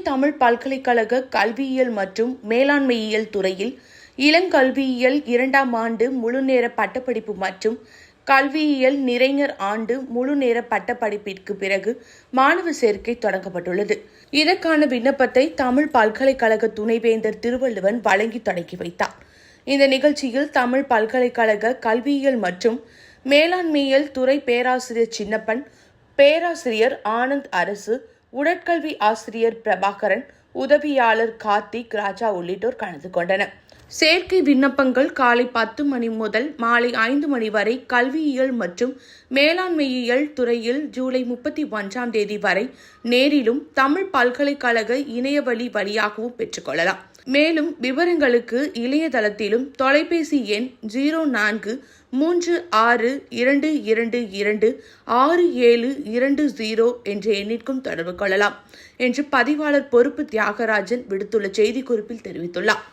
தமிழ் பல்கலைக்கழக கல்வியியல் மற்றும் மேலாண்மையியல் துறையில் இளங்கல்வியியல் 2ஆம் ஆண்டு முழுநேர பட்டப்படிப்பு மற்றும் கல்வியியல் நிறைஞர் ஆண்டு முழுநேர பட்டப்படிப்பிற்கு பிறகு மாணவர் சேர்க்கை தொடங்கப்பட்டுள்ளது. இதற்கான விண்ணப்பத்தை தமிழ் பல்கலைக்கழக துணைவேந்தர் திருவள்ளுவன் வழங்கி தொடங்கி வைத்தார். இந்த நிகழ்ச்சியில் தமிழ் பல்கலைக்கழக கல்வியியல் மற்றும் மேலாண்மையியல் துறை பேராசிரியர் சின்னப்பன், பேராசிரியர் ஆனந்த் அரசு, உடற்கல்வி ஆசிரியர் பிரபாகரன், உதவியாளர் கார்த்திக் ராஜா உள்ளிட்டோர் கலந்து கொண்டனர். சேர்க்கை விண்ணப்பங்கள் காலை 10 மணி முதல் மாலை 5 மணி வரை கல்வியியல் மற்றும் மேலாண்மையியல் துறையில் ஜூலை 31ஆம் தேதி வரை நேரிலும் தமிழ் பல்கலைக்கழக இணையவழி வழியாகவும் பெற்றுக்கொள்ளலாம். மேலும் விவரங்களுக்கு இணையதளத்திலும் தொலைபேசி எண் 0436226720 என்ற எண்ணிற்கும் தொடர்பு கொள்ளலாம் என்று பதிவாளர் பொறுப்பு தியாகராஜன் விடுத்துள்ள செய்திக்குறிப்பில் தெரிவித்துள்ளார்.